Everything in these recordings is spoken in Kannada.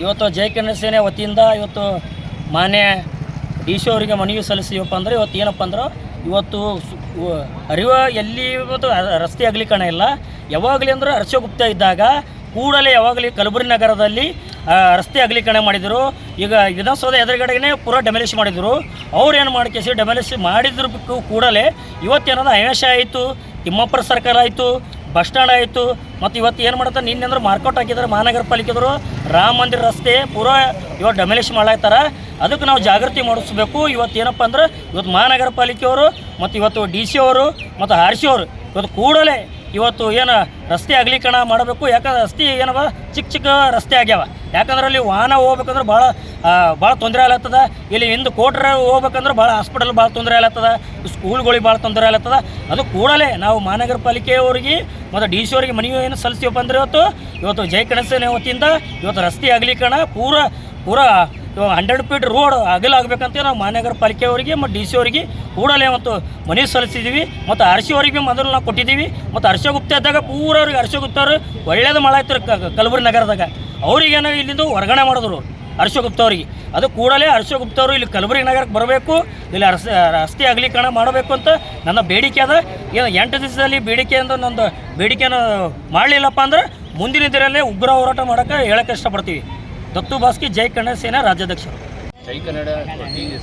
ಇವತ್ತು ಜೈ ಕನ್ನಡ ಸೇನೆ ವತಿಯಿಂದ ಇವತ್ತು ಮಾನ್ಯ ಡಿ ಸಿ ಅವರಿಗೆ ಮನವಿ ಸಲ್ಲಿಸಿವಪ್ಪ ಅಂದರೆ ಇವತ್ತು ಏನಪ್ಪ ಅಂದ್ರೆ ಇವತ್ತು ಎಲ್ಲಿ ಇವತ್ತು ರಸ್ತೆ ಅಗಲೀಕರಣ ಇಲ್ಲ. ಯಾವಾಗಲೇ ಅಂದ್ರೆ ಹರ್ಷಗುಪ್ತ ಇದ್ದಾಗ ಕೂಡಲೇ ಯಾವಾಗಲೇ ಕಲಬುರಗಿ ನಗರದಲ್ಲಿ ರಸ್ತೆ ಅಗಲೀಕರಣ ಮಾಡಿದರು. ಈಗ ವಿಧಾನಸೌಧ ಎದುರುಗಡೆಗೆ ಪೂರಾ ಡೆಮಾಲಿಷ್ ಮಾಡಿದರು. ಅವ್ರು ಏನು ಮಾಡಿಕೇಸಿ ಡೆಮಾಲಿಷ್ ಮಾಡಿದ್ರ ಕೂಡಲೇ ಇವತ್ತೇನಾದ್ರು ಅವಿನಾಶ ಆಯಿತು, ತಿಮ್ಮಪ್ಪರ ಸರ್ಕಾರ ಆಯಿತು, ಬಸ್ ಸ್ಟ್ಯಾಂಡ್ ಆಯಿತು. ಮತ್ತು ಇವತ್ತು ಏನು ಮಾಡ್ತಾರೆ, ನಿನ್ನೆ ಅಂದ್ರೆ ಮಾರ್ಕೌಟ್ ಹಾಕಿದ್ದಾರೆ ಮಹಾನಗರ ಪಾಲಿಕೆದವರು. ರಾಮ ಮಂದಿರ ರಸ್ತೆ ಪೂರಾ ಇವತ್ತು ಡೆಮಾಲಿಷ್ ಮಾಡ್ಲಾಗ್ತಾರೆ. ಅದಕ್ಕೆ ನಾವು ಜಾಗೃತಿ ಮಾಡಿಸ್ಬೇಕು. ಇವತ್ತು ಏನಪ್ಪ ಅಂದ್ರೆ ಇವತ್ತು ಮಹಾನಗರ ಪಾಲಿಕೆಯವರು ಮತ್ತು ಇವತ್ತು ಡಿ ಸಿ ಅವರು ಮತ್ತು ಆರ್ ಸಿ ಅವರು ಇವತ್ತು ಕೂಡಲೇ ಇವತ್ತು ಏನು ರಸ್ತೆ ಅಗಲೀಕರಣ ಮಾಡಬೇಕು. ಯಾಕಂದ್ರೆ ರಸ್ತೆ ಏನವ ಚಿಕ್ಕ ಚಿಕ್ಕ ರಸ್ತೆ ಆಗ್ಯಾವ. ಯಾಕಂದ್ರೆ ಅಲ್ಲಿ ವಾಹನ ಹೋಗ್ಬೇಕಂದ್ರೆ ಭಾಳ ತೊಂದರೆ ಆಗ್ಲತ್ತದ. ಇಲ್ಲಿ ಹಿಂದೆ ಕೋಟ್ರೆ ಹೋಗ್ಬೇಕಂದ್ರೆ ಭಾಳ ಹಾಸ್ಪಿಟಲ್ ಭಾಳ ತೊಂದರೆ ಆಗ್ಲತ್ತದ, ಸ್ಕೂಲ್ಗಳಿಗೆ ಭಾಳ ತೊಂದರೆ ಆಗ್ಲತ್ತದ. ಅದು ಕೂಡಲೇ ನಾವು ಮಹಾನಗರ ಪಾಲಿಕೆಯವರಿಗೆ ಮತ್ತು ಡಿ ಸಿ ಅವರಿಗೆ ಮನವಿ ಏನು ಸಲ್ಲಿಸ್ತೀವಪ್ಪ ಅಂದ್ರೆ ಇವತ್ತು ಜೈ ಕನ್ನಡ ಸೇನೆ ವತಿಯಿಂದ ಇವತ್ತು ರಸ್ತೆ ಅಗಲೀಕರಣ ಪೂರಾ 100 ಫೀಟ್ ರೋಡ್ ಅಗಲಾಗಬೇಕಂತ ನಾವು ಮಹಾನಗರ ಪಾಲಿಕೆಯವರಿಗೆ ಮತ್ತು ಡಿ ಸಿ ಅವರಿಗೆ ಕೂಡಲೇ ಮತ್ತು ಮನವಿ ಸಲ್ಲಿಸಿದ್ದೀವಿ. ಮತ್ತು ಆರ್ ಸಿ ಅವರಿಗೆ ಮೊದಲು ನಾವು ಕೊಟ್ಟಿದ್ದೀವಿ. ಮತ್ತು ಹರ್ಷಗುಪ್ತ ಇದ್ದಾಗ ಪೂರ ಅವ್ರಿಗೆ ಹರ್ಷಗುಪ್ತ ಅವರು ಒಳ್ಳೇದು ಮಾಡಾಯ್ತಾರೆ ಕಲಬುರಗಿ ನಗರದಾಗ. ಅವ್ರಿಗೇನೋ ಇಲ್ಲಿಂದ ಹೊರಗಣೆ ಮಾಡಿದ್ರು ಹರ್ಷಗುಪ್ತ ಅವರಿಗೆ. ಅದು ಕೂಡಲೇ ಹರ್ಷಗುಪ್ತ ಅವರು ಇಲ್ಲಿ ಕಲಬುರಗಿ ನಗರಕ್ಕೆ ಬರಬೇಕು, ಇಲ್ಲಿ ರಸ್ತೆ ಅಗಲೀಕರಣ ಮಾಡಬೇಕು ಅಂತ ನನ್ನ ಬೇಡಿಕೆ ಅದ. ಏನು 8 ದಿವಸದಲ್ಲಿ ಬೇಡಿಕೆಯಿಂದ ನಂದು ಬೇಡಿಕೆಯನ್ನು ಮಾಡಲಿಲ್ಲಪ್ಪ ಅಂದ್ರೆ ಮುಂದಿನ ದಿನದಲ್ಲೇ ಉಗ್ರ ಹೋರಾಟ ಮಾಡೋಕ್ಕೆ ಹೇಳೋಕ್ಕೆ ಇಷ್ಟಪಡ್ತೀವಿ. ದತ್ತು ಬಾಸ್ಕಿ ಜೈ ಕನ್ನಡ ಸೇನಾ ರಾಜ್ಯಾಧ್ಯಕ್ಷರು. ಜೈ ಕನ್ನಡ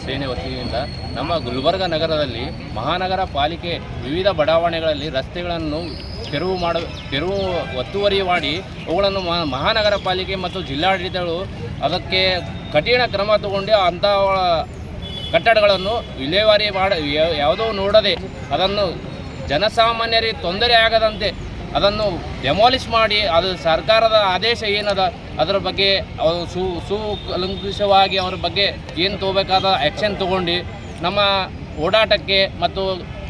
ಸೇನೆ ವತಿಯಿಂದ ನಮ್ಮ ಗುಲ್ಬರ್ಗ ನಗರದಲ್ಲಿ ಮಹಾನಗರ ಪಾಲಿಕೆ ವಿವಿಧ ಬಡಾವಣೆಗಳಲ್ಲಿ ರಸ್ತೆಗಳನ್ನು ತೆರವು ಒತ್ತುವರಿ ಮಾಡಿ ಅವುಗಳನ್ನು ಮಹಾನಗರ ಪಾಲಿಕೆ ಮತ್ತು ಜಿಲ್ಲಾಡಳಿತಗಳು ಅದಕ್ಕೆ ಕಠಿಣ ಕ್ರಮ ತಗೊಂಡು ಅಂಥ ಕಟ್ಟಡಗಳನ್ನು ವಿಲೇವಾರಿ ಯಾವುದೋ ನೋಡದೆ ಅದನ್ನು ಜನಸಾಮಾನ್ಯರಿಗೆ ತೊಂದರೆ ಆಗದಂತೆ ಅದನ್ನು ಡೆಮಾಲಿಷ್ ಮಾಡಿ ಅದು ಸರ್ಕಾರದ ಆದೇಶ ಏನದ ಅದರ ಬಗ್ಗೆ ಸುಕಲಂಕುಷವಾಗಿ ಅವರ ಬಗ್ಗೆ ಏನು ತಗೋಬೇಕಾದ ಆ್ಯಕ್ಷನ್ ತೊಗೊಂಡು ನಮ್ಮ ಓಡಾಟಕ್ಕೆ ಮತ್ತು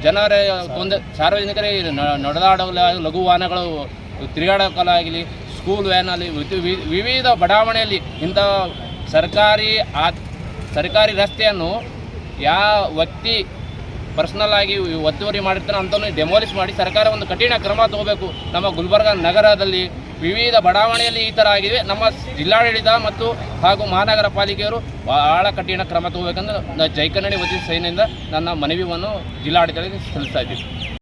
ಜನರ ಸಾರ್ವಜನಿಕರಿಗೆ ನಡೆದಾಡಲು ಲಘು ವಾಹನಗಳು ತಿರುಗಾಡೋಕ್ಕಾಗಲಿ ಸ್ಕೂಲ್ ವ್ಯಾನಲ್ಲಿ ವಿವಿಧ ಬಡಾವಣೆಯಲ್ಲಿ ಇಂಥ ಸರ್ಕಾರಿ ರಸ್ತೆಯನ್ನು ಯಾವ ವ್ಯಕ್ತಿ ಪರ್ಸ್ನಲ್ ಆಗಿ ಒತ್ತುವರಿ ಮಾಡಿರ್ತಾನೆ ಅಂಥವನ್ನು ಡೆಮಾಲಿಷ್ ಮಾಡಿ ಸರ್ಕಾರ ಒಂದು ಕಠಿಣ ಕ್ರಮ ತಗೋಬೇಕು. ನಮ್ಮ ಗುಲ್ಬರ್ಗ ನಗರದಲ್ಲಿ ವಿವಿಧ ಬಡಾವಣೆಯಲ್ಲಿ ಈ ಥರ ಆಗಿದೆ. ನಮ್ಮ ಜಿಲ್ಲಾಡಳಿತ ಮತ್ತು ಹಾಗೂ ಮಹಾನಗರ ಪಾಲಿಕೆಯವರು ಭಾಳ ಕಠಿಣ ಕ್ರಮ ತಗೋಬೇಕಂದ್ರೆ ಜೈ ಕನ್ನಡ ವತಿ ಸೇನೆಯಿಂದ ನನ್ನ ಮನವಿಯನ್ನು ಜಿಲ್ಲಾಡಳಿತಕ್ಕೆ ಸಲ್ಲಿಸ್ತಾ ಇದ್ದೀವಿ.